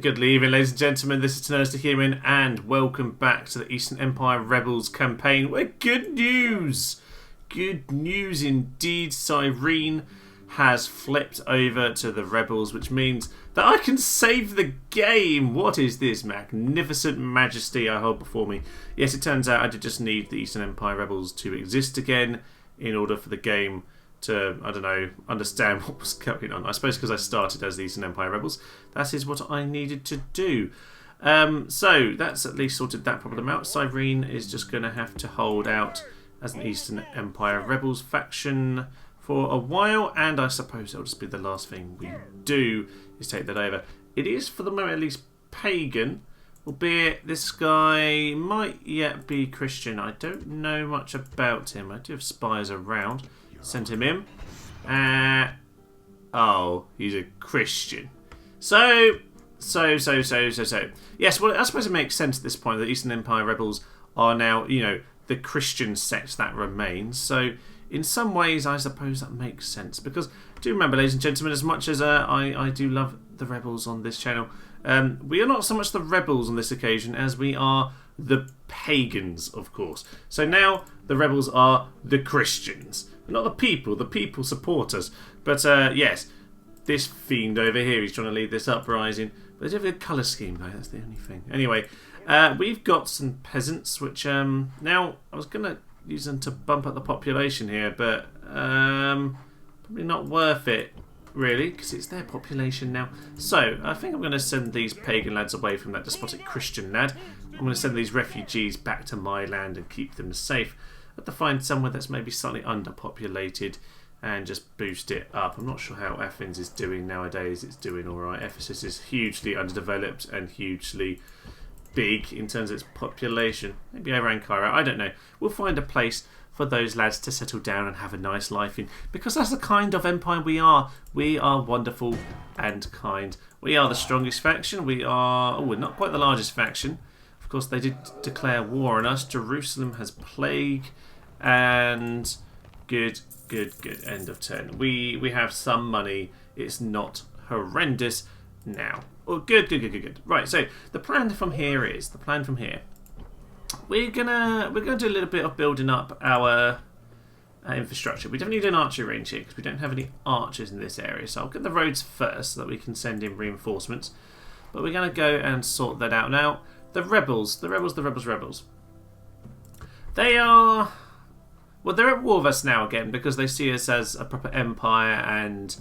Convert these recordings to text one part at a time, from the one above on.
Good evening, ladies and gentlemen. This is Tenors the Human, and welcome back to the Eastern Empire Rebels campaign. Where good news indeed. Cyrene has flipped over to the Rebels, which means that I can save the game. What is this magnificent majesty I hold before me? Yes, it turns out I did just need the Eastern Empire Rebels to exist again in order for the game to, I don't know, understand what was going on. I suppose because I started as the Eastern Empire Rebels, that is what I needed to do. So that's at least sorted that problem out. Cyrene is just going to have to hold out as an Eastern Empire Rebels faction for a while, and I suppose it'll just be the last thing we do is take that over. It is, for the moment at least, pagan, albeit this guy might yet be Christian. I don't know much about him. I do have spies around. Sent him in. Oh, he's a Christian. So. Yes, well, I suppose it makes sense at this point that the Eastern Empire Rebels are now, you know, the Christian sect that remains. So, in some ways, I suppose that makes sense. Because, do remember, ladies and gentlemen, as much as I do love the Rebels on this channel, we are not so much the Rebels on this occasion as we are the Pagans, of course. So now the Rebels are the Christians. Not the people support us. But yes, this fiend over here, he's trying to lead this uprising. But they do have a colour scheme though, that's the only thing. Anyway, we've got some peasants, which now I was going to use them to bump up the population here, but probably not worth it, really, because it's their population now. So, I think I'm going to send these pagan lads away from that despotic Christian lad. I'm going to send these refugees back to my land and keep them safe. I have to find somewhere that's maybe slightly underpopulated and just boost it up. I'm not sure how Athens is doing nowadays. It's doing alright. Ephesus is hugely underdeveloped and hugely big in terms of its population. Maybe around Cairo, I don't know. We'll find a place for those lads to settle down and have a nice life in, because that's the kind of empire we are. We are wonderful and kind. We are the strongest faction. We are, we're not quite the largest faction. Of course, they did declare war on us. Jerusalem has plague, and good. End of turn. We have some money. It's not horrendous now. Oh, good. Right. So the plan from here is we're gonna do a little bit of building up our infrastructure. We don't need an archery range here because we don't have any archers in this area. So I'll get the roads first so that we can send in reinforcements. But we're gonna go and sort that out now. The rebels. They are. Well, they're at war with us now again because they see us as a proper empire and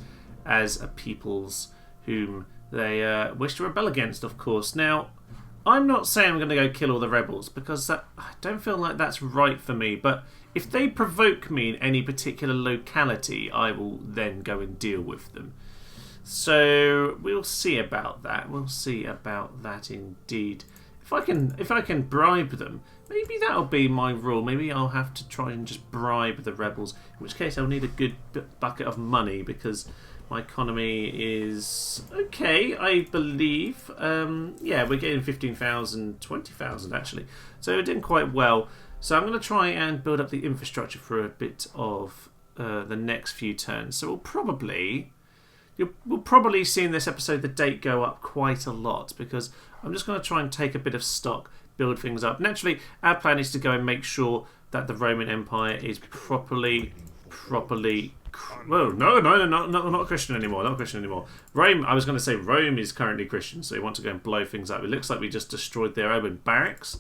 as a peoples whom they wish to rebel against, of course. Now, I'm not saying I'm going to go kill all the rebels because I don't feel like that's right for me. But if they provoke me in any particular locality, I will then go and deal with them. So we'll see about that. We'll see about that indeed. If I can bribe them, maybe that'll be my rule. Maybe I'll have to try and just bribe the rebels, in which case I'll need a good bucket of money because my economy is okay, I believe. Yeah, we're getting 15,000, 20,000 actually. So we're doing quite well. So I'm going to try and build up the infrastructure for a bit of the next few turns. So we'll probably see in this episode the date go up quite a lot because I'm just going to try and take a bit of stock, build things up. Naturally, our plan is to go and make sure that the Roman Empire is properly. Well, no, not Christian anymore. Not Christian anymore. Rome. I was going to say Rome is currently Christian, so we want to go and blow things up. It looks like we just destroyed their urban barracks,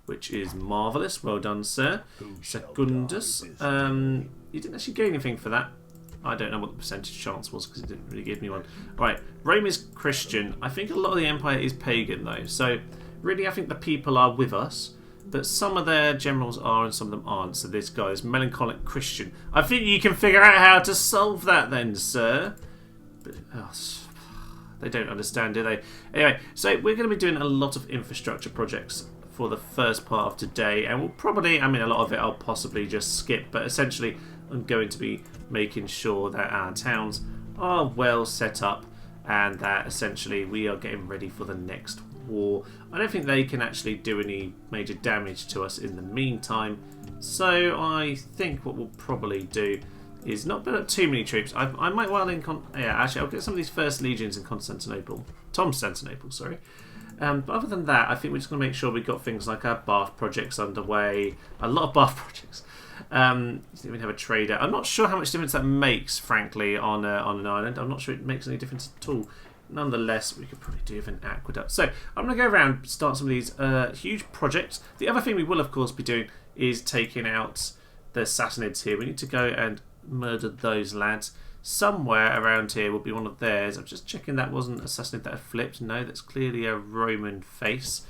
which is marvelous. Well done, sir. Secundus. You didn't actually gain anything for that. I don't know what the percentage chance was because it didn't really give me one. Right, Rome is Christian. I think a lot of the empire is pagan though. So really I think the people are with us, but some of their generals are and some of them aren't. So this guy is melancholic Christian. I think you can figure out how to solve that then, sir. But they don't understand, do they? Anyway, so we're going to be doing a lot of infrastructure projects for the first part of today, and we'll probably, I mean, a lot of it I'll possibly just skip, but essentially I'm going to be making sure that our towns are well set up and that essentially we are getting ready for the next war. I don't think they can actually do any major damage to us in the meantime, so I think what we'll probably do is not build up too many troops. I might well actually I'll get some of these first legions in Constantinople Constantinople, sorry. But other than that, I think we're just going to make sure we've got things like our bath projects underway. A lot of bath projects. We have a trader. I'm not sure how much difference that makes, frankly, on an island. I'm not sure it makes any difference at all. Nonetheless, we could probably do with an aqueduct. So I'm going to go around, start some of these huge projects. The other thing we will, of course, be doing is taking out the Sasannids here. We need to go and murder those lads. Somewhere around here will be one of theirs. I'm just checking that wasn't a Sassanid that had flipped. No, that's clearly a Roman face.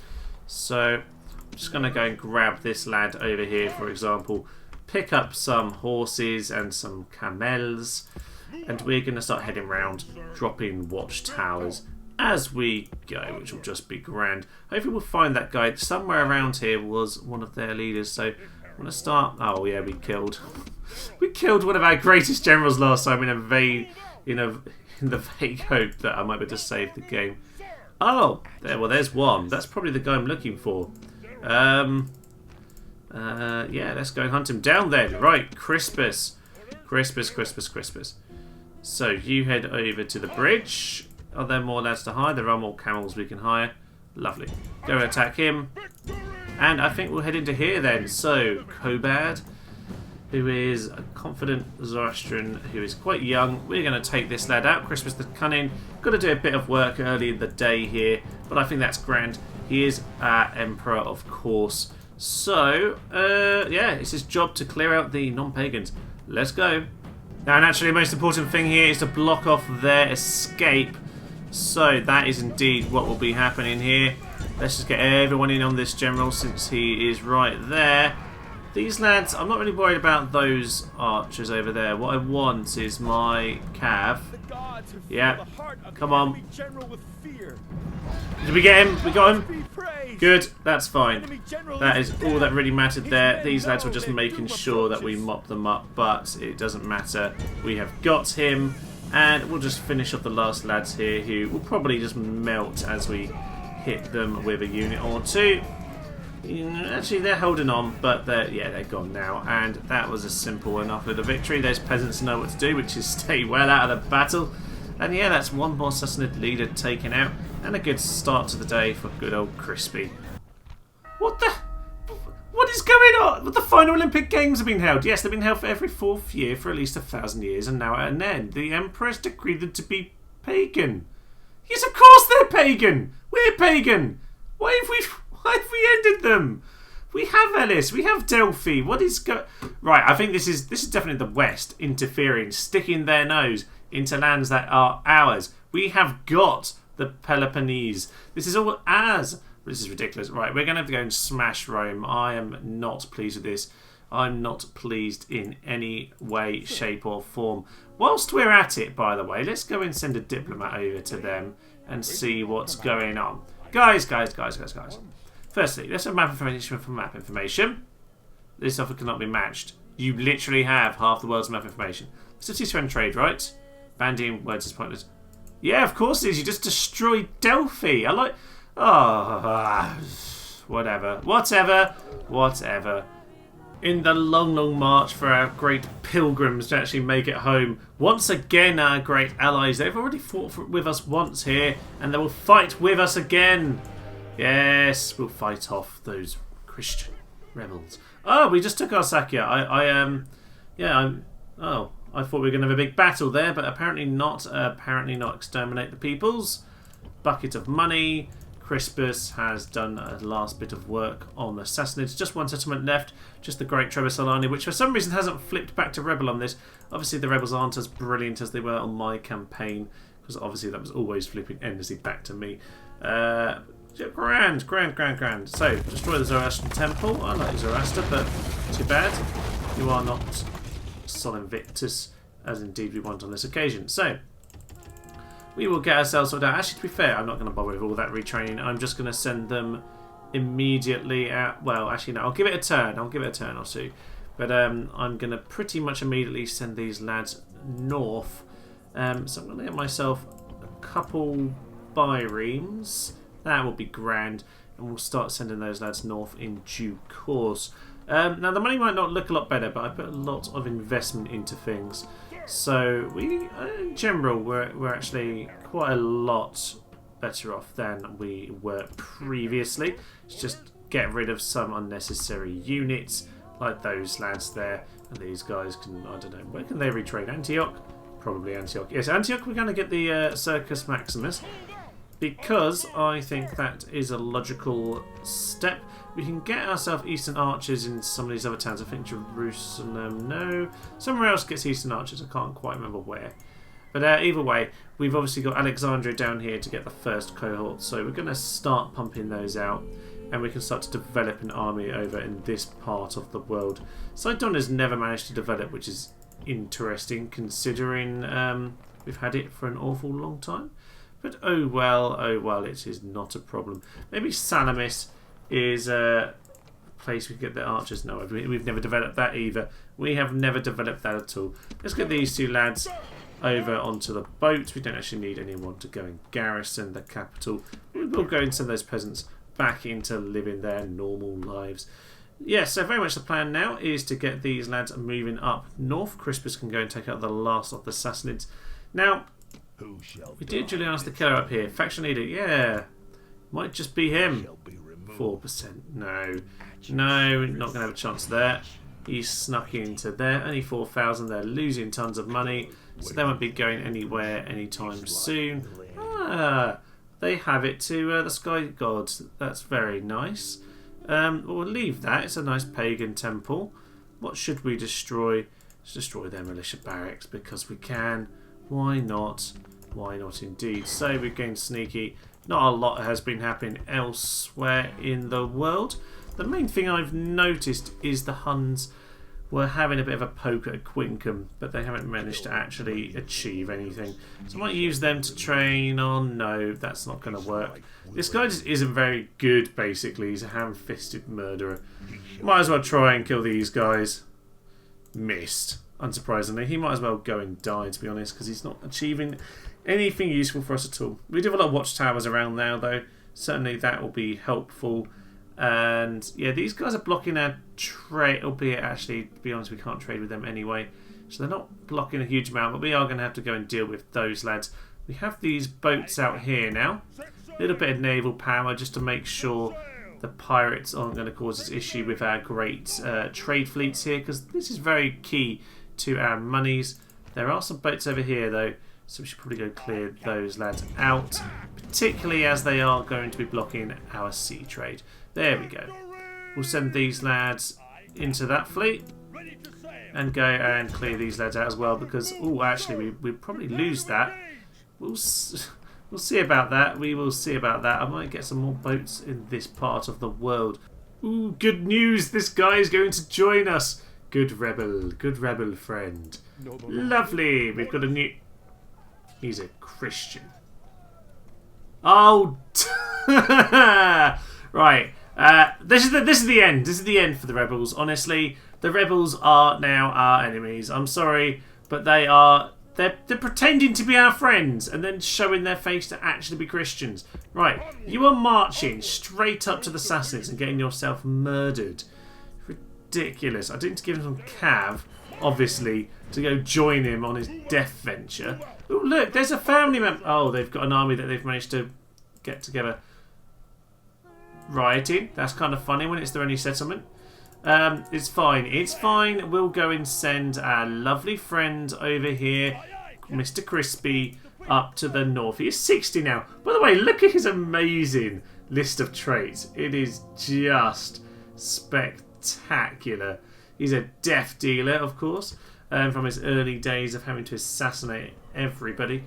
So I'm just going to go and grab this lad over here, for example. Pick up some horses and some camels. And we're going to start heading around, dropping watchtowers as we go, which will just be grand. Hopefully we'll find that guy. Somewhere around here was one of their leaders. So I'm going to start... Oh, yeah, we killed one of our greatest generals last time in the vague hope that I might be able to save the game. Oh, there's one. That's probably the guy I'm looking for. Yeah, let's go and hunt him down then. Right, Crispus. Crispus. So you head over to the bridge. Are there more lads to hire? There are more camels we can hire. Lovely. Go attack him. And I think we'll head into here then. So, Kobad, who is a confident Zoroastrian, who is quite young. We're going to take this lad out. Crispus the Cunning. Got to do a bit of work early in the day here, but I think that's grand. He is our Emperor, of course. So, yeah, it's his job to clear out the non-pagans. Let's go. Now, naturally, the most important thing here is to block off their escape. So, that is indeed what will be happening here. Let's just get everyone in on this general since he is right there. These lads, I'm not really worried about those archers over there. What I want is my cav. Yeah, come on. Did we get him? We got him? Good, that's fine. That is all that really mattered there. These lads were just making sure that we mop them up, but it doesn't matter. We have got him, and we'll just finish off the last lads here who will probably just melt as we hit them with a unit or two. Actually, they're holding on, but they're gone now, and that was a simple enough little victory. Those peasants know what to do, which is stay well out of the battle. And yeah, that's one more Sassanid leader taken out, and a good start to the day for good old Crispy. What is going on? The final Olympic Games have been held. Yes, they've been held for every 4th year for at least 1,000 years, and now at an end. The Emperor has decreed them to be pagan. Yes, of course they're pagan. We're pagan. Why have we ended them? We have Elis, we have Delphi. What is right? I think this is definitely the West interfering, sticking their nose into lands that are ours. We have got the Peloponnese. This is all ours. This is ridiculous. Right, we're going to have to go and smash Rome. I am not pleased with this. I'm not pleased in any way, shape or form. Whilst we're at it, by the way, let's go and send a diplomat over to them and see what's going on. Guys. Firstly, let's have map information from map information. This offer cannot be matched. You literally have half the world's map information. Cities friend trade, right? Bandying words is pointless. Yeah, of course it is. You just destroyed Delphi. I like... Oh, whatever. In the long march for our great pilgrims to actually make it home. Once again, our great allies. They've already fought with us once here, and they will fight with us again. Yes, we'll fight off those Christian rebels. Oh, we just took Arsacia. I thought we were going to have a big battle there, but apparently not. Apparently not. Exterminate the peoples. Bucket of money. Crispus has done a last bit of work on the Sassanids. Just one settlement left, just the Great Trevisolani, which for some reason hasn't flipped back to rebel on this. Obviously the rebels aren't as brilliant as they were on my campaign, because obviously that was always flipping endlessly back to me. Grand. So, destroy the Zoroastrian temple. I like Zoroaster, but too bad. You are not Sol Invictus, as indeed we want on this occasion. So, we will get ourselves sorted out. Actually, to be fair, I'm not going to bother with all that retraining. I'm just going to send them immediately out. Well, actually, no. I'll give it a turn. I'll give it a turn or two. But I'm going to pretty much immediately send these lads north. So I'm going to get myself a couple biremes. That will be grand. And we'll start sending those lads north in due course. Now, the money might not look a lot better, but I put a lot of investment into things. So, we, in general, we're actually quite a lot better off than we were previously. Let's just get rid of some unnecessary units like those lads there. And these guys can, I don't know, where can they retrain? Antioch? Probably Antioch. Yes, Antioch, we're going to get the Circus Maximus, because I think that is a logical step. We can get ourselves Eastern Archers in some of these other towns. I think Jerusalem, no. Somewhere else gets Eastern Archers, I can't quite remember where. But either way, we've obviously got Alexandria down here to get the first cohort, so we're going to start pumping those out, and we can start to develop an army over in this part of the world. Sidon has never managed to develop, which is interesting considering we've had it for an awful long time. But oh well, it is not a problem. Maybe Salamis is a place we can get the archers. No, we've never developed that either. We have never developed that at all. Let's get these two lads over onto the boat. We don't actually need anyone to go and garrison the capital. We will go and send those peasants back into living their normal lives. Yeah, so very much the plan now is to get these lads moving up north. Crispus can go and take out the last of the Sassanids. Now, we did Julianus the Killer up here. Faction leader, yeah. Might just be him. 4%. No, not going to have a chance there. He's snuck into there. Only 4,000. They're losing tons of money, so they won't be going anywhere anytime soon. Ah, they have it to the Sky Gods. That's very nice. We'll leave that. It's a nice pagan temple. What should we destroy? Let's destroy their militia barracks because we can. Why not? Why not indeed? So we've gained sneaky. Not a lot has been happening elsewhere in the world. The main thing I've noticed is the Huns were having a bit of a poke at Quincum, but they haven't managed to actually achieve anything. So I might use them to train on. No, that's not going to work. This guy just isn't very good, basically. He's a ham-fisted murderer. Might as well try and kill these guys. Missed, unsurprisingly. He might as well go and die, to be honest, because he's not achieving anything useful for us at all. We do have a lot of watchtowers around now, though. Certainly that will be helpful. And yeah, these guys are blocking our trade, albeit actually, to be honest, we can't trade with them anyway. So they're not blocking a huge amount, but we are going to have to go and deal with those lads. We have these boats out here now. A little bit of naval power just to make sure the pirates aren't going to cause us issue with our great trade fleets here, because this is very key to our monies. There are some boats over here though, so we should probably go clear those lads out, particularly as they are going to be blocking our sea trade. There we go. We'll send these lads into that fleet and go and clear these lads out as well, because, oh, actually, we'll probably lose that. We'll see about that. We will see about that. I might get some more boats in this part of the world. Ooh, good news. This guy is going to join us. Good rebel friend. Lovely. We've got a new... He's a Christian. Oh, right. This is the end. This is the end for the rebels. Honestly, the rebels are now our enemies. I'm sorry, but they're pretending to be our friends and then showing their face to actually be Christians. Right, you are marching straight up to the Sassanids and getting yourself murdered. Ridiculous. I didn't give him some cav, obviously, to go join him on his death venture. Oh, look, there's a family member. Oh, they've got an army that they've managed to get together. Rioting. That's kind of funny when it's their only settlement. It's fine. It's fine. We'll go and send our lovely friend over here, Mr. Crispy, up to the north. He is 60 now. By the way, look at his amazing list of traits. It is just spectacular. He's a death dealer, of course, from his early days of having to assassinate everybody.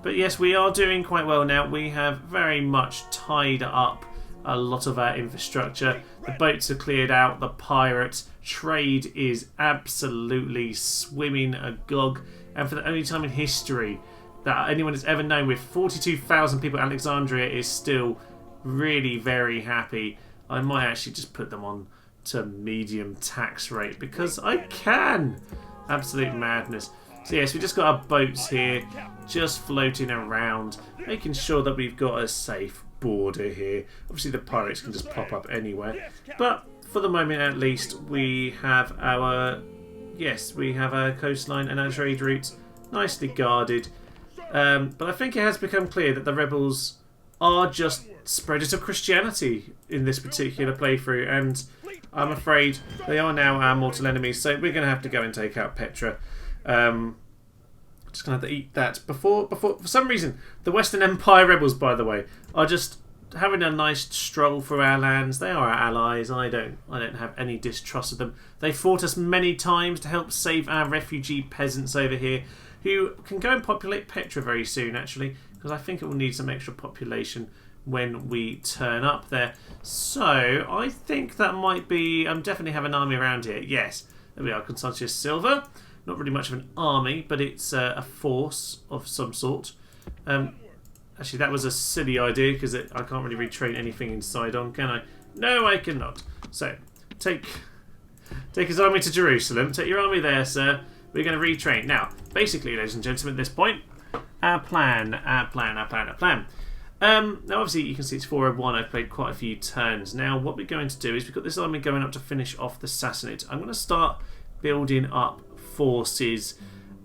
But yes, we are doing quite well now. We have very much tied up a lot of our infrastructure. The boats are cleared out. The pirate trade is absolutely swimming agog. And for the only time in history that anyone has ever known, with 42,000 people, Alexandria is still really very happy. I might actually just put them on to medium tax rate because I can. Absolute madness. So yes, we just got our boats here, just floating around, making sure that we've got a safe border here. Obviously the pirates can just pop up anywhere, but for the moment at least we have our coastline and our trade routes nicely guarded. But I think it has become clear that the rebels are just spreaders of Christianity in this particular playthrough, and I'm afraid they are now our mortal enemies, so we're going to have to go and take out Petra. Just going to have to eat that. Before, for some reason, the Western Empire rebels, by the way, are just having a nice stroll through our lands. They are our allies. I don't have any distrust of them. They fought us many times to help save our refugee peasants over here, who can go and populate Petra very soon, actually, because I think it will need some extra population when we turn up there. So I think that might be... definitely have an army around here. Yes, there we are, Constantius Silva. Not really much of an army, but it's a force of some sort. Actually, that was a silly idea, because I can't really retrain anything in Sidon, can I? No, I cannot. So, take his army to Jerusalem. Take your army there, sir. We're going to retrain. Now, basically, ladies and gentlemen, at this point, our plan. Now, obviously, you can see it's 401. I've played quite a few turns. Now, what we're going to do is we've got this army going up to finish off the Sassanids. I'm going to start building up forces.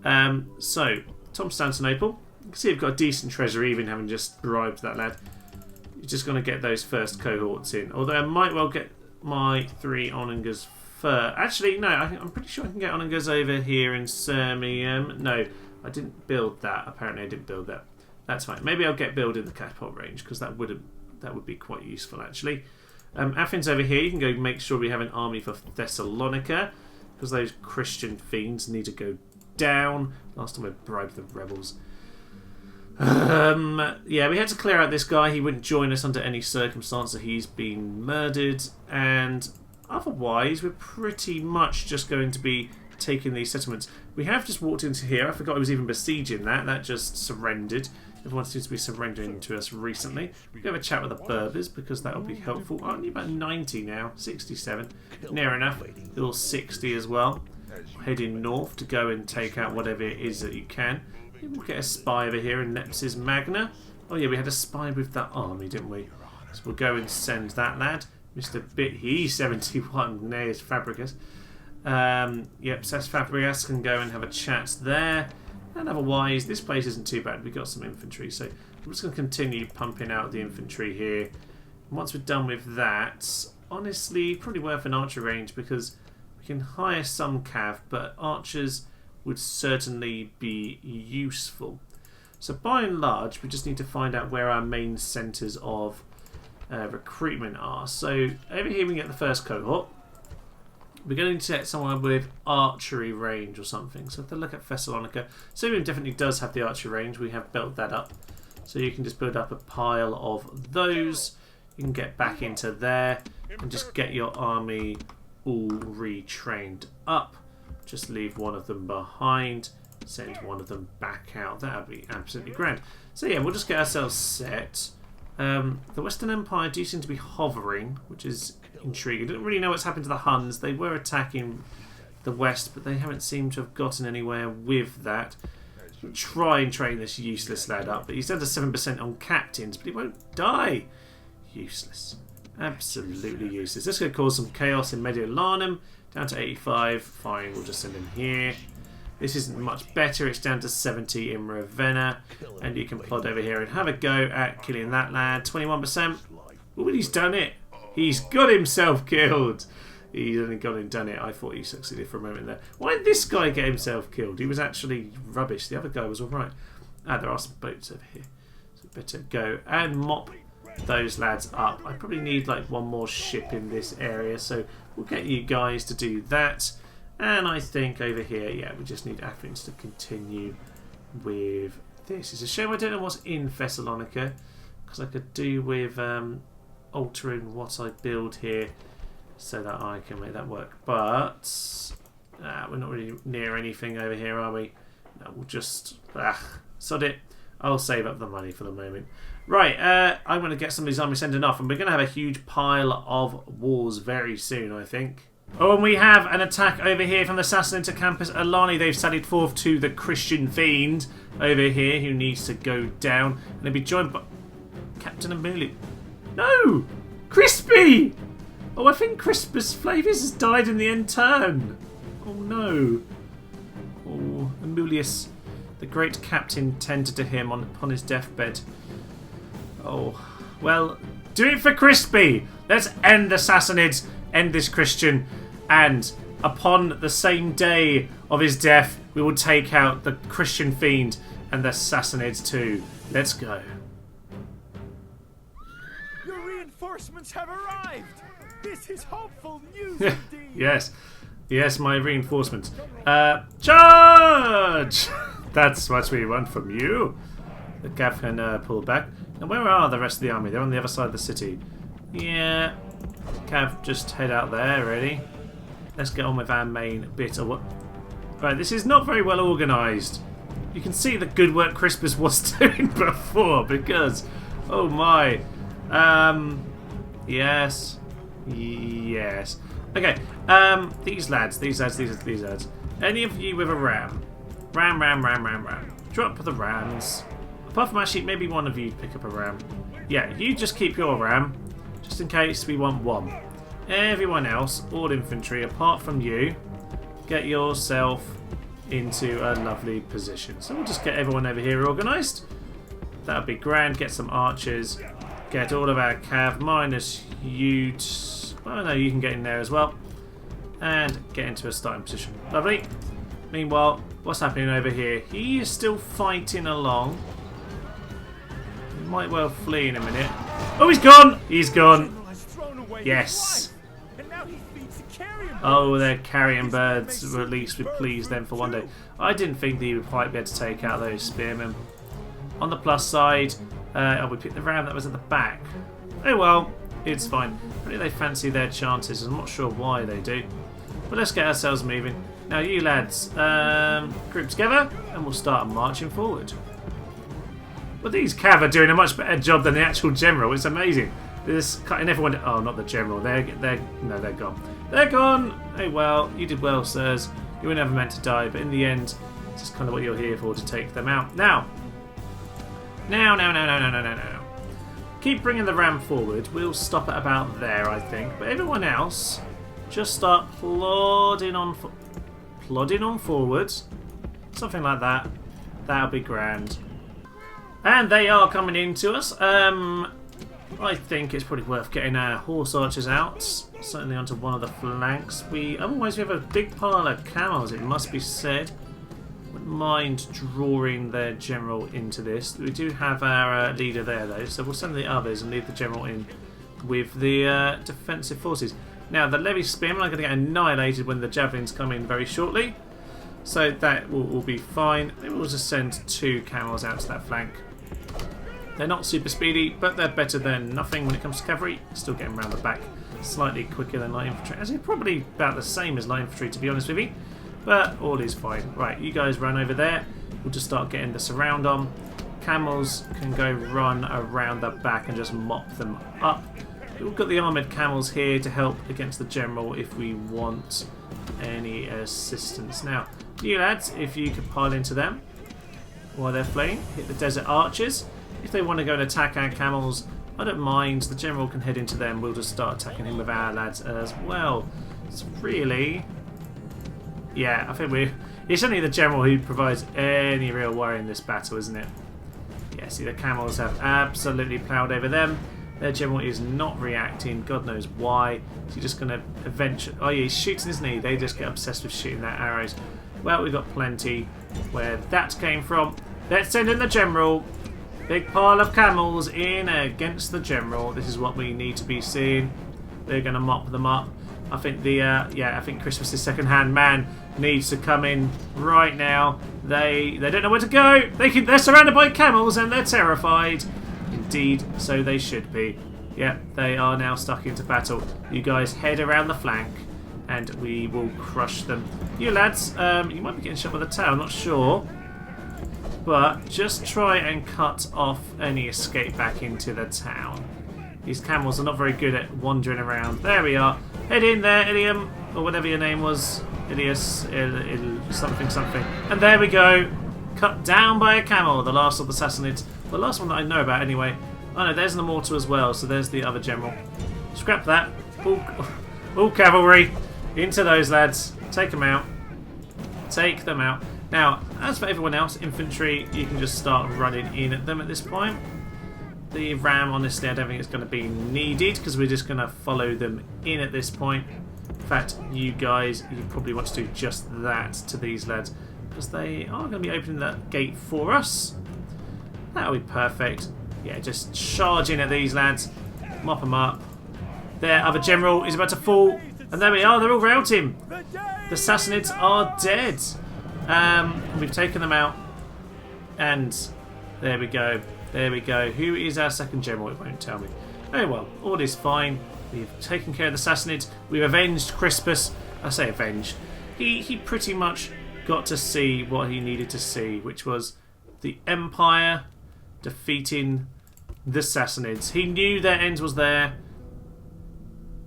So, Constantinople. You can see I've got a decent treasury, even having just bribed that lad. You're just going to get those first cohorts in. Although I might well get my 3 Onungers first. Actually, no, I'm pretty sure I can get Onungers over here in Sirmium. No, I didn't build that. Apparently I didn't build that. That's fine. Maybe I'll get building the catapult range, because that would be quite useful, actually. Athens over here, you can go make sure we have an army for Thessalonica, because those Christian fiends need to go down. Last time I bribed the rebels. Yeah, we had to clear out this guy. He wouldn't join us under any circumstance, so he's been murdered. And otherwise, we're pretty much just going to be taking these settlements. We have just walked into here. I forgot I was even besieging that. That just surrendered. Everyone seems to be surrendering to us recently. We'll have a chat with the Berbers, because that will be helpful. Aren't you about 90 now? 67. Near enough. Little 60 as well. Heading north to go and take out whatever it is that you can. We'll get a spy over here in Nepsis Magna. Oh yeah, we had a spy with that army, didn't we? So we'll go and send that lad. Mr. Bit, he's 71. There's Fabricus. Yep, Sess Fabricus can go and have a chat there. And otherwise, this place isn't too bad. We've got some infantry, so we're just going to continue pumping out the infantry here. And once we're done with that, honestly, probably worth an archer range, because we can hire some cav, but archers would certainly be useful. So by and large, we just need to find out where our main centres of recruitment are. So over here we get the first cohort. We're going to set someone with archery range or something. So if they look at Thessalonica, Sirium definitely does have the archery range. We have built that up. So you can just build up a pile of those. You can get back into there and just get your army all retrained up. Just leave one of them behind, send one of them back out. That would be absolutely grand. So yeah, we'll just get ourselves set. The Western Empire do seem to be hovering, which is intriguing. I don't really know what's happened to the Huns. They were attacking the West, but they haven't seemed to have gotten anywhere with that. We'll try and train this useless lad up, but he's down to 7% on captains, but he won't die. Useless. Absolutely useless. This is going to cause some chaos in Mediolanum. Down to 85. Fine, we'll just send him here. This isn't much better. It's down to 70 in Ravenna. And you can plod over here and have a go at killing that lad. 21%. Oh, he's done it. He's got himself killed. He's only gone and done it. I thought he succeeded for a moment there. Why did this guy get himself killed? He was actually rubbish. The other guy was alright. Ah, there are some boats over here. So better go and mop those lads up. I probably need like one more ship in this area, so we'll get you guys to do that. And I think over here, yeah, we just need Athens to continue with this. It's a shame I don't know what's in Thessalonica, because I could do with altering what I build here so that I can make that work. But we're not really near anything over here, are we? No, we'll just sod it. I'll save up the money for the moment. Right, I'm going to get some of these armies sending off, and we're going to have a huge pile of wars very soon, I think. Oh, and we have an attack over here from the Sassanids to Campus Alani. They've sallied forth to the Christian fiend over here, who needs to go down. And they'll be joined by Captain Amelia. No! Crispy! Oh, I think Crispus Flavius has died in the end turn. Oh, no. Oh, Amulius, the great captain, tended to him upon his deathbed. Oh, well, do it for Crispy. Let's end the Sassanids, end this Christian, and upon the same day of his death, we will take out the Christian fiend and the Sassanids too. Let's go. Your reinforcements have arrived. This is hopeful news indeed. Yes, my reinforcements. Charge! That's what we want from you. The Cav can pull back. And where are the rest of the army? They're on the other side of the city. Yeah. Cav, just head out there, ready? Let's get on with our main bit of what... Right, this is not very well organised. You can see the good work Crispus was doing before, because... Oh my. Yes. Yes. Okay, these lads. Any of you with a ram? Ram. Drop the rams. Apart from actually, maybe one of you pick up a ram. Yeah, you just keep your ram, just in case we want one. Everyone else, all infantry, apart from you, get yourself into a lovely position. So we'll just get everyone over here organised. That would be grand. Get some archers. Get all of our cav, minus you. Oh no, you can get in there as well. And get into a starting position. Lovely. Meanwhile, what's happening over here? He is still fighting along. He might well flee in a minute. Oh, he's gone! He's gone. Yes. Oh, they're carrion birds. Or at least we please them for one day. I didn't think that he would quite be able to take out those spearmen. On the plus side, we picked the ram that was at the back. Oh well, it's fine. Really, they fancy their chances. I'm not sure why they do. But let's get ourselves moving. Now, you lads, group together, and we'll start marching forward. But these cav are doing a much better job than the actual general. It's amazing. This cutting everyone. Oh, not the general. They're gone. They're gone. Oh well, you did well, sirs. You were never meant to die, but in the end, it's just kind of what you're here for, to take them out. Now. Keep bringing the ram forward. We'll stop at about there, I think. But everyone else, just start plodding on forward. Something like that. That'll be grand. And they are coming into us. I think it's probably worth getting our horse archers out. Certainly onto one of the flanks. Otherwise we have a big pile of camels, it must be said. Wouldn't mind drawing their general into this. We do have our leader there though, so we'll send the others and leave the general in with the defensive forces. Now the levy spearmen are going to get annihilated when the javelins come in very shortly, so that will be fine. Maybe we'll just send 2 camels out to that flank. They're not super speedy, but they're better than nothing when it comes to cavalry. Still getting around the back slightly quicker than light infantry. Actually, probably about the same as light infantry, to be honest with you. But all is fine. Right, you guys run over there. We'll just start getting the surround on. Camels can go run around the back and just mop them up. We've got the armoured camels here to help against the general if we want any assistance. Now, you lads, if you could pile into them while they're fleeing, hit the desert archers. If they want to go and attack our camels, I don't mind. The general can head into them. We'll just start attacking him with our lads as well. It's really... Yeah, I think it's only the general who provides any real worry in this battle, isn't it? Yeah, see, the camels have absolutely ploughed over them. Their general is not reacting. God knows why. He's just going to eventually... Oh, yeah, he's shooting, isn't he? They just get obsessed with shooting their arrows. Well, we've got plenty where that came from. Let's send in the general. Big pile of camels in against the general. This is what we need to be seeing. They're going to mop them up. I think I think Crispus' second-hand man needs to come in right now. They don't know where to go. They're surrounded by camels and they're terrified. Indeed, so they should be. Yep, they are now stuck into battle. You guys head around the flank and we will crush them. You lads, you might be getting shot with a tail, I'm not sure. But just try and cut off any escape back into the town. These camels are not very good at wandering around. There we are. Head in there, Ilium, or whatever your name was. Ilias, something. And there we go. Cut down by a camel, the last of the Sassanids. The last one that I know about, anyway. Oh no, there's an immortal as well, so there's the other general. Scrap that. All cavalry. Into those lads. Take them out. Take them out. Now, as for everyone else, infantry, you can just start running in at them at this point. The ram, honestly, I don't think it's going to be needed because we're just going to follow them in at this point. In fact, you guys, you probably want to do just that to these lads because they are going to be opening that gate for us. That'll be perfect. Yeah, just charge in at these lads. Mop them up. Their other general is about to fall. And there we are, they're all around him. The Sasannids are dead. We've taken them out. And there we go. There we go. Who is our second general? It won't tell me. Oh well, all is fine. We've taken care of the Sassanids. We've avenged Crispus. I say avenged. He pretty much got to see what he needed to see, which was the Empire defeating the Sassanids. He knew their end was there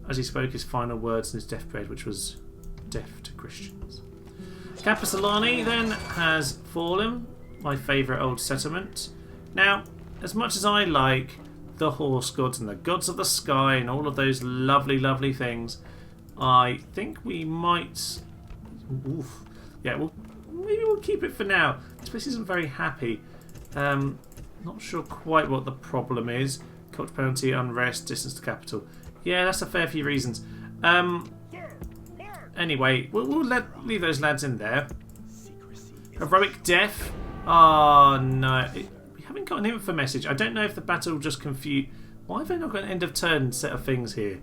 as he spoke his final words in his deathbed, which was death to Christians. Capitolani then has fallen, my favourite old settlement. Now, as much as I like the horse gods and the gods of the sky and all of those lovely, lovely things, I think we might... Oof. Yeah, maybe we'll keep it for now. This place isn't very happy. Not sure quite what the problem is. Culture penalty, unrest, distance to capital. Yeah, that's a fair few reasons. Anyway, we'll leave those lads in there. Heroic death. Oh, no. We haven't got an info message. I don't know if the battle just confused... Why have they not got an end of turn set of things here?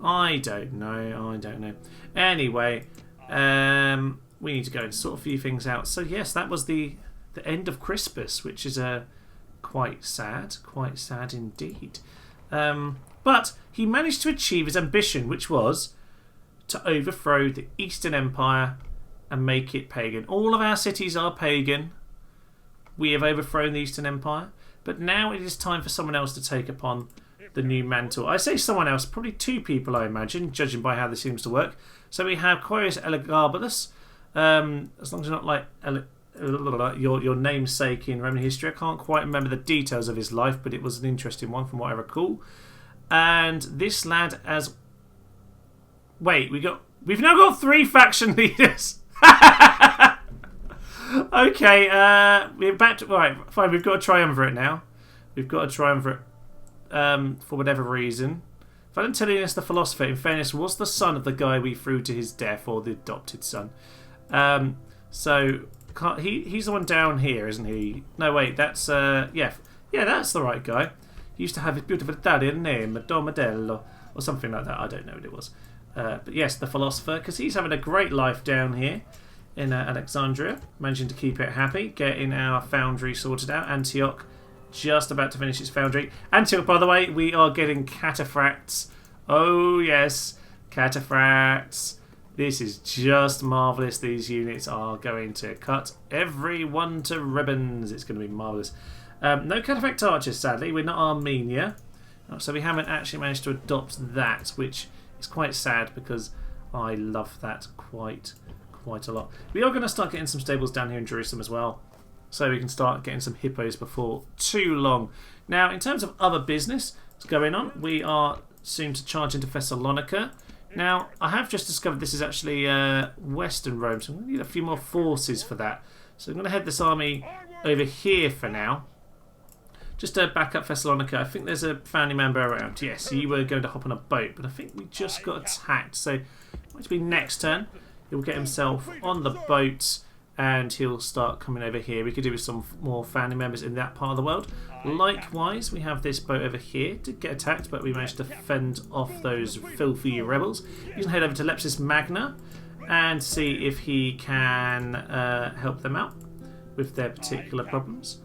I don't know. I don't know. Anyway, we need to go and sort a few things out. So, yes, that was the end of Crispus, which is quite sad indeed. But he managed to achieve his ambition, which was to overthrow the Eastern Empire and make it pagan. All of our cities are pagan. We have overthrown the Eastern Empire, but now it is time for someone else to take upon the new mantle. I say someone else, probably two people, I imagine, judging by how this seems to work. So we have Quirius Elagabalus. As long as you're not like your namesake in Roman history. I can't quite remember the details of his life, but it was an interesting one from what I recall. And this lad as... Wait, we've now got 3 faction leaders. Okay, we're back to... Right, fine, we've got a triumvirate now. We've got a triumvirate for whatever reason. Valentinus the philosopher, in fairness, was the son of the guy we threw to his death, or the adopted son. So... He's the one down here, isn't he? No, wait, that's... yeah, that's the right guy. He used to have his beautiful Italian name, Domadello, or something like that. I don't know what it was. But yes, the philosopher, because he's having a great life down here in Alexandria, managing to keep it happy, getting our foundry sorted out. Antioch, just about to finish its foundry. Antioch, by the way, we are getting cataphracts. Oh, yes, cataphracts. This is just marvellous. These units are going to cut everyone to ribbons. It's going to be marvellous. No cataphract archers, sadly. We're not Armenia. So we haven't actually managed to adopt that, which is quite sad because I love that quite a lot. We are going to start getting some stables down here in Jerusalem as well, so we can start getting some hippos before too long. Now, in terms of other business that's going on, we are soon to charge into Thessalonica. Now, I have just discovered this is actually Western Rome, so I'm going to need a few more forces for that. So I'm going to head this army over here for now. Just to back up Thessalonica, I think there's a family member around. Yes, you were going to hop on a boat, but I think we just got attacked. So it might be next turn. He'll get himself on the boat and he'll start coming over here. We could do with some more family members in that part of the world. Likewise, we have this boat over here to get attacked, but we managed to fend off those filthy rebels. You can head over to Lepsis Magna and see if he can help them out with their particular problems.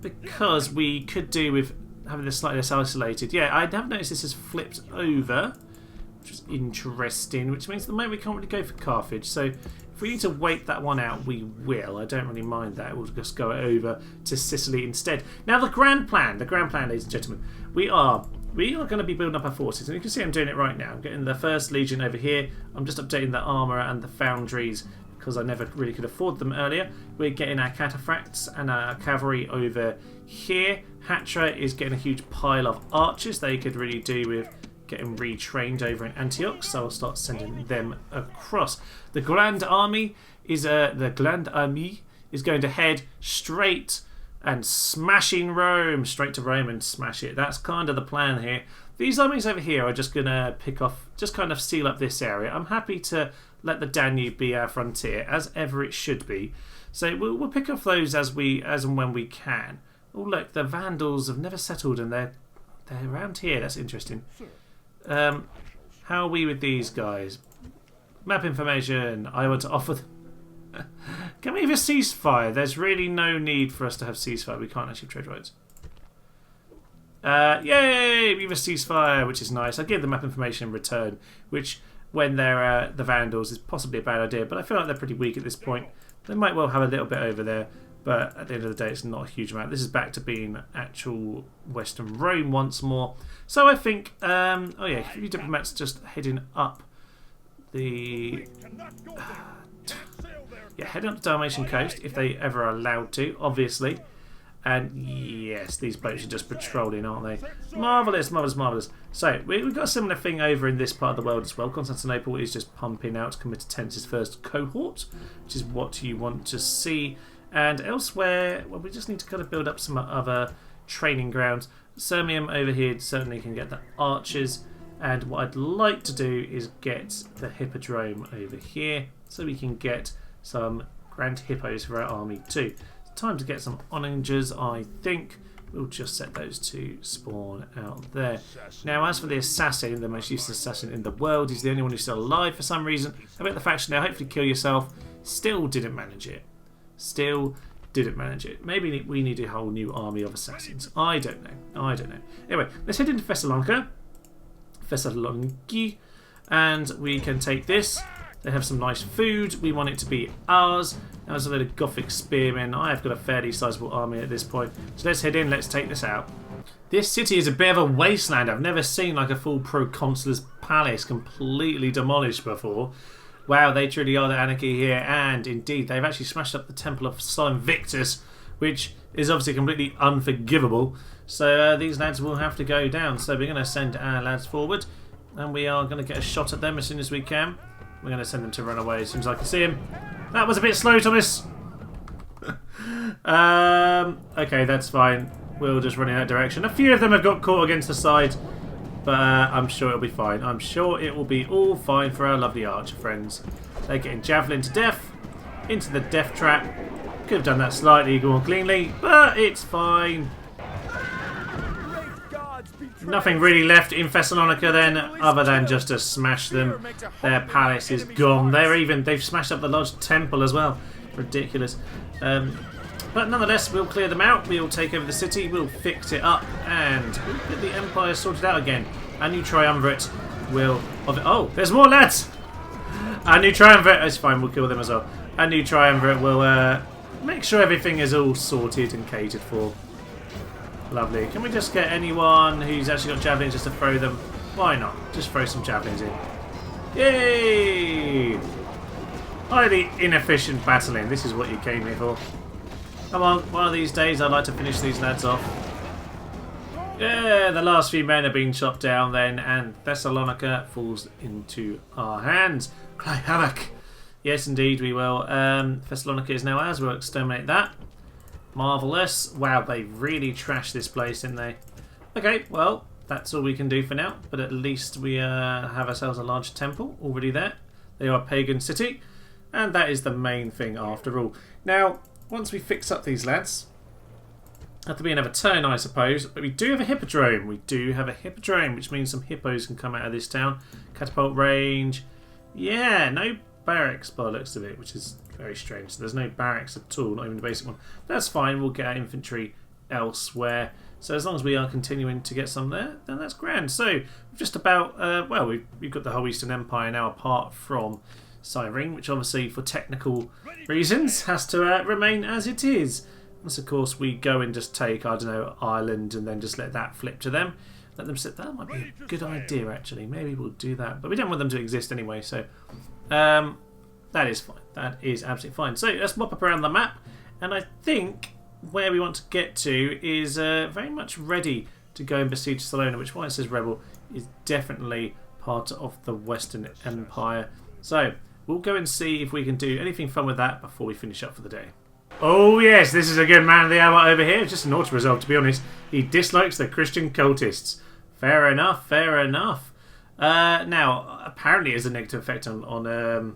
Because we could do with having this slightly less isolated. Yeah, I have noticed this has flipped over, which is interesting, which means at the moment we can't really go for Carthage. So if we need to wait that one out, we will. I don't really mind that. We'll just go over to Sicily instead. Now the grand plan, ladies and gentlemen, we are going to be building up our forces, and you can see I'm doing it right now. I'm getting the 1st Legion over here. I'm just updating the armour and the foundries because I never really could afford them earlier. We're getting our cataphracts and our cavalry over here. Hatra is getting a huge pile of archers. They could really do with getting retrained over in Antioch, so I'll start sending them across. The Grand Army is going to head straight and smashing Rome, straight to Rome and smash it. That's kind of the plan here. These armies over here are just going to pick off, just kind of seal up this area. I'm happy to let the Danube be our frontier, as ever it should be. So we'll pick off those as and when we can. Oh look, the Vandals have never settled and they're around here. That's interesting. How are we with these guys? Map information. I want to offer them. Can we have a ceasefire? There's really no need for us to have ceasefire. We can't actually trade roads. Yay! We have a ceasefire, which is nice. I give the map information in return, which, when they're the Vandals, is possibly a bad idea, but I feel like they're pretty weak at this point. They might well have a little bit over there, but at the end of the day, it's not a huge amount. This is back to being actual Western Rome once more. So I think, oh yeah, a few diplomats just heading up the... yeah, heading up the Dalmatian coast, if they ever are allowed to, obviously. And yes, these boats are just patrolling, aren't they? Marvellous, marvellous, marvellous. So, we've got a similar thing over in this part of the world as well. Constantinople is just pumping out Comitatensis' first cohort, which is what you want to see. And elsewhere, well, we just need to kind of build up some other training grounds. Sirmium over here certainly can get the archers. And what I'd like to do is get the Hippodrome over here, so we can get some Grand Hippos for our army too. Time to get some onagers, I think. We'll just set those to spawn out there. Now, as for the assassin, the most useless assassin in the world, he's the only one who's still alive for some reason. I bet the faction now, hopefully kill yourself. Still didn't manage it. Still didn't manage it. Maybe we need a whole new army of assassins. I don't know. I don't know. Anyway, let's head into Thessalonica. Thessaloniki. And we can take this. They have some nice food. We want it to be ours. Now there's a load of Gothic spearmen. I have got a fairly sizable army at this point. So let's head in. Let's take this out. This city is a bit of a wasteland. I've never seen like a full proconsular's palace completely demolished before. Wow, they truly are the anarchy here. And indeed, they've actually smashed up the Temple of Sol Invictus, which is obviously completely unforgivable. So these lads will have to go down. So we're going to send our lads forward. And we are going to get a shot at them as soon as we can. We're going to send them to run away as soon as I can see him. That was a bit slow, Thomas. Okay, that's fine. We'll just run in that direction. A few of them have got caught against the side, but I'm sure it'll be fine. I'm sure it will be all fine for our lovely archer friends. They're getting javelin to death, into the death trap. Could have done that slightly more cleanly, but it's fine. Nothing really left in Thessalonica then, other than just to smash them. Their palace is gone. They've smashed up the large temple as well. Ridiculous. But nonetheless, we'll clear them out. We'll take over the city. We'll fix it up, and we'll get the empire sorted out again. Our new triumvirate will. Oh, there's more lads. Our new triumvirate. It's fine. We'll kill them as well. Our new triumvirate will make sure everything is all sorted and catered for. Lovely. Can we just get anyone who's actually got javelins just to throw them? Why not? Just throw some javelins in. Yay! Highly inefficient battling. This is what you came here for. Come on, one of these days I'd like to finish these lads off. Yeah, the last few men are being chopped down then, and Thessalonica falls into our hands. Cry havoc. Yes, indeed, we will. Thessalonica is now ours. We'll exterminate that. Marvellous. Wow, they really trashed this place, didn't they? Okay, well, that's all we can do for now. But at least we have ourselves a large temple already there. They are a pagan city. And that is the main thing after all. Now, once we fix up these lads, have to be another turn, I suppose. But we do have a hippodrome. We do have a hippodrome, which means some hippos can come out of this town. Catapult range. Yeah, no barracks by the looks of it, which is very strange. So there's no barracks at all, not even the basic one. That's fine, we'll get our infantry elsewhere. So as long as we are continuing to get some there, then that's grand. So just about, well, we've got the whole Eastern Empire now apart from Cyrene, which obviously for technical reasons has to remain as it is. Unless of course we go and just take, I don't know, Ireland and then just let that flip to them. Let them sit. That might be a good idea actually. Maybe we'll do that. But we don't want them to exist anyway, so that is fine. That is absolutely fine. So let's mop up around the map, and I think where we want to get to is very much ready to go and besiege Salona, which, why it says rebel, is definitely part of the Western Empire. So we'll go and see if we can do anything fun with that before we finish up for the day. Oh yes, this is a good man of the hour over here. Just an auto resolve, to be honest. He dislikes the Christian cultists. Fair enough, fair enough. Now, apparently, it has a negative effect on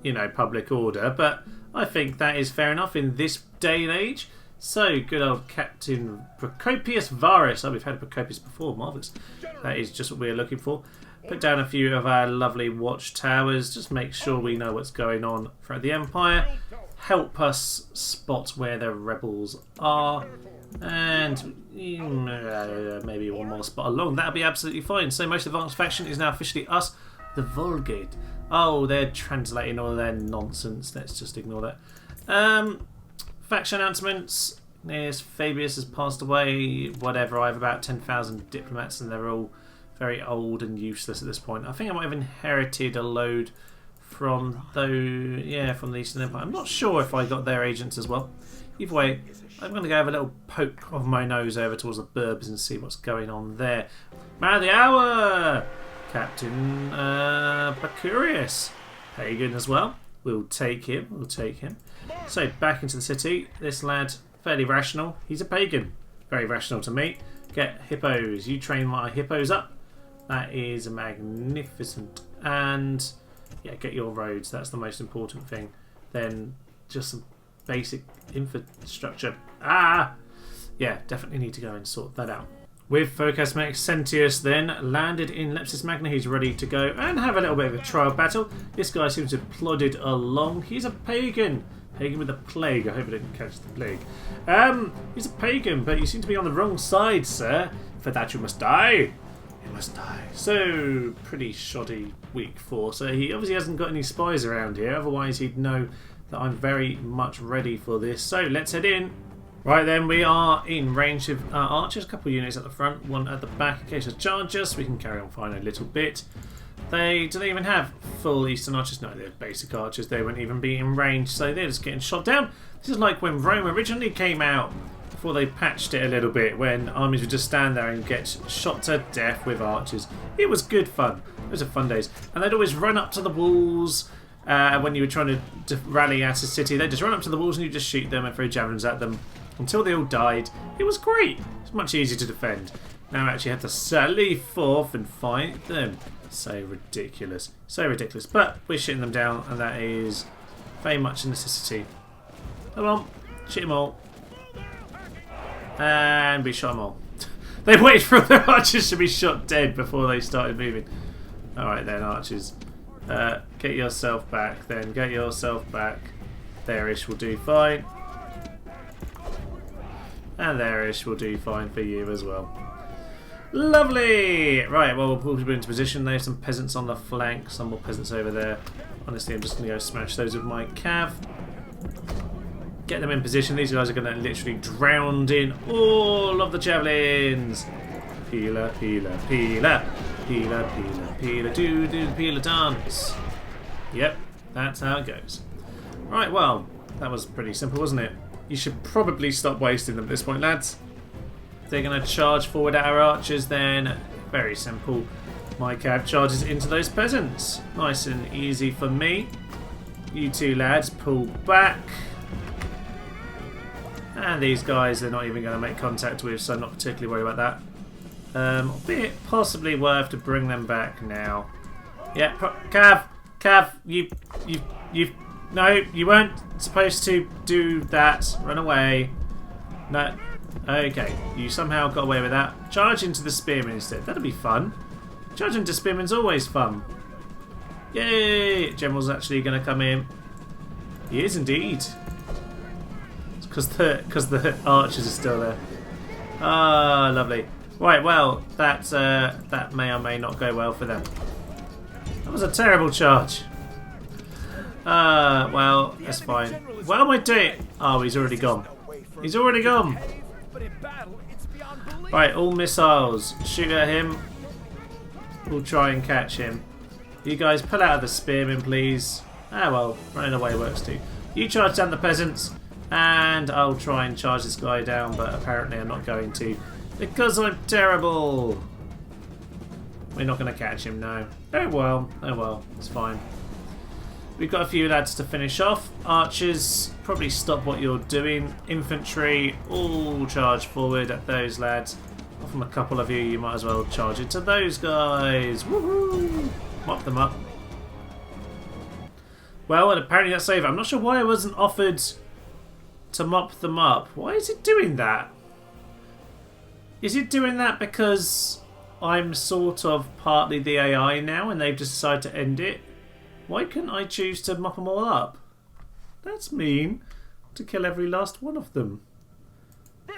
you know, public order, but I think that is fair enough in this day and age. So, good old Captain Procopius Varus. Oh, we've had Procopius before. Marvellous. That is just what we're looking for. Put down a few of our lovely watchtowers. Just make sure we know what's going on throughout the Empire. Help us spot where the rebels are. And maybe one more spot along. That'll be absolutely fine. So, most advanced faction is now officially us, the Vulgate. Oh, they're translating all their nonsense. Let's just ignore that. Faction announcements. Yes, Fabius has passed away. Whatever. I have about 10,000 diplomats, and they're all very old and useless at this point. I think I might have inherited a load from from the Eastern Empire. I'm not sure if I got their agents as well. Either way, I'm going to go have a little poke of my nose over towards the Burbs and see what's going on there. Man of the hour, Captain Pacurius, Pagan as well. We'll take him. We'll take him. So back into the city. This lad, fairly rational. He's a pagan. Very rational to me. Get hippos. You train my hippos up. That is magnificent. And yeah, get your roads. That's the most important thing. Then just some basic infrastructure. Yeah, definitely need to go and sort that out. With Phocas Maxentius then landed in Lepsis Magna. He's ready to go and have a little bit of a trial battle. This guy seems to have plodded along. He's a pagan. Pagan with a plague. I hope I didn't catch the plague. He's a pagan, but you seem to be on the wrong side, sir. For that you must die. You must die. So, pretty shoddy week 4. So he obviously hasn't got any spies around here. Otherwise he'd know that I'm very much ready for this. So let's head in. Right then, we are in range of archers. A couple of units at the front, one at the back in case of charges. We can carry on firing a little bit. Do they even have full Eastern archers? No, they're basic archers. They won't even be in range, so they're just getting shot down. This is like when Rome originally came out, before they patched it a little bit, when armies would just stand there and get shot to death with archers. It was good fun. Those are fun days. And they'd always run up to the walls when you were trying to rally at a city. They'd just run up to the walls and you just shoot them and throw javelins at them until they all died. It was great. It's much easier to defend. Now I actually have to sally forth and fight them. So ridiculous. So ridiculous. But we're shooting them down, and that is very much a necessity. Come on. Shoot them all. And we shot them all. They waited for their archers to be shot dead before they started moving. Alright then, archers. Get yourself back then. Get yourself back. There-ish will do fine. And there-ish will do fine for you as well. Lovely! Right, well, we'll pull people into position. There's some peasants on the flank, some more peasants over there. Honestly, I'm just going to go smash those with my cav. Get them in position. These guys are going to literally drown in all of the javelins. Peeler, peeler, peeler. Peeler, peeler, peeler. Do the peeler dance. Yep, that's how it goes. Right, well, that was pretty simple, wasn't it? You should probably stop wasting them at this point, lads. If they're going to charge forward at our archers, then very simple. My cab charges into those peasants. Nice and easy for me. You two lads pull back. And these guys they're not even going to make contact with, so I'm not particularly worried about that. Albeit possibly worth to bring them back now. Yeah, Cav, you no, you weren't supposed to do that. Run away. No. Okay, you somehow got away with that. Charge into the spearmen instead. That'll be fun. Charge into spearmen's always fun. Yay! General's actually going to come in. He is indeed. Because the archers are still there. Ah, lovely. Right, well, that may or may not go well for them. That was a terrible charge. Well, that's fine. What am I doing? Oh, he's already gone. He's already gone. Right, all missiles. Shoot at him. We'll try and catch him. You guys pull out of the spearmen, please. Ah, well, running away works too. You charge down the peasants, and I'll try and charge this guy down, but apparently I'm not going to. Because I'm terrible. We're not going to catch him now. Oh well, it's fine. We've got a few lads to finish off. Archers, probably stop what you're doing. Infantry, all charge forward at those lads. Off from a couple of you, you might as well charge into those guys. Woohoo! Mop them up. Well, and apparently that's over. I'm not sure why I wasn't offered to mop them up. Why is it doing that? Is it doing that because I'm sort of partly the AI now and they've just decided to end it? Why couldn't I choose to mop them all up? That's mean. To kill every last one of them.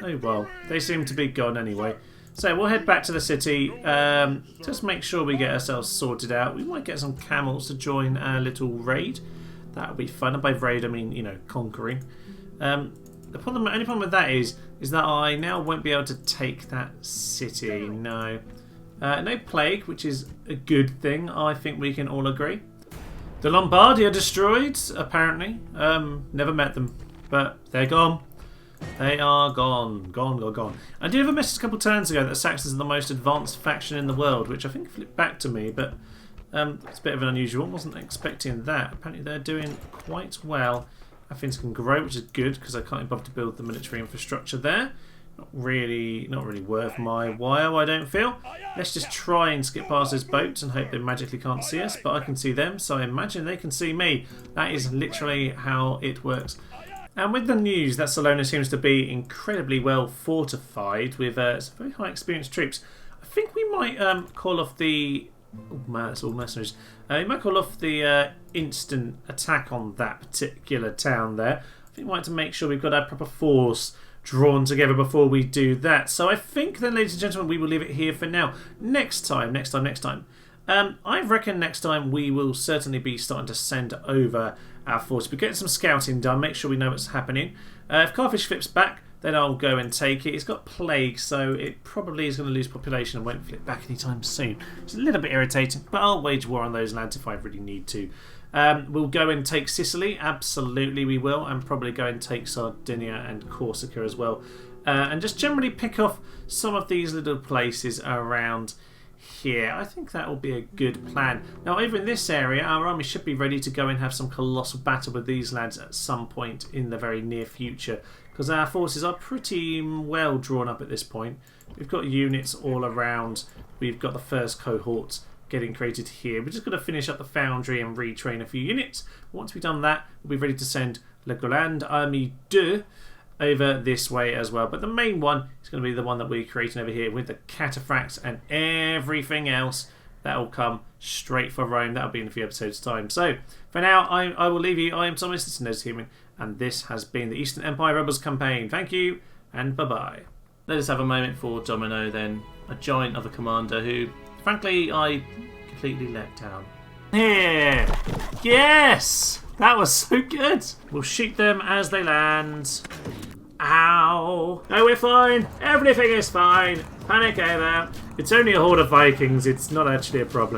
Oh well, they seem to be gone anyway. So we'll head back to the city. Just make sure we get ourselves sorted out. We might get some camels to join our little raid. That would be fun. And by raid I mean, you know, conquering. The only problem with that is that I now won't be able to take that city. No. No plague, which is a good thing. I think we can all agree. The Lombardi are destroyed, apparently. Never met them, but they're gone. They are gone. Gone. I did have a message a couple of turns ago that Saxons are the most advanced faction in the world, which I think flipped back to me, but it's a bit of an unusual one. Wasn't expecting that. Apparently they're doing quite well. Athens can grow, which is good, because I can't bother to build the military infrastructure there. Not really worth my while, I don't feel. Let's just try and skip past those boats and hope they magically can't see us, but I can see them, so I imagine they can see me. That is literally how it works. And with the news that Salona seems to be incredibly well fortified with some very high experienced troops, I think we might call off the... Oh man, that's all mercenaries. We might call off the instant attack on that particular town there. I think we might have to make sure we've got our proper force drawn together before we do that. So I think then, ladies and gentlemen, we will leave it here for now. Next time. I reckon next time we will certainly be starting to send over our force. We're getting some scouting done, make sure we know what's happening. If Carthage flips back, then I'll go and take it. It's got plague, so it probably is going to lose population and won't flip back anytime soon. It's a little bit irritating, but I'll wage war on those lads if I really need to. We'll go and take Sicily, absolutely we will, and probably go and take Sardinia and Corsica as well. And just generally pick off some of these little places around here. I think that will be a good plan. Now over in this area, our army should be ready to go and have some colossal battle with these lads at some point in the very near future, because our forces are pretty well drawn up at this point. We've got units all around. We've got the first cohorts getting created here. We're just going to finish up the foundry and retrain a few units. Once we've done that, we'll be ready to send Le Grande Armée 2 over this way as well. But the main one is going to be the one that we're creating over here with the cataphracts and everything else. That will come straight for Rome. That'll be in a few episodes' time. So for now, I will leave you. I am Thomas, this is Nose Human, and this has been the Eastern Empire Rebels campaign. Thank you, and bye-bye. Let us have a moment for Domino then, a giant of a commander who, frankly, I completely let down. Here! Yes! That was so good! We'll shoot them as they land. Ow! No, we're fine! Everything is fine! Panic over! It's only a horde of Vikings, it's not actually a problem.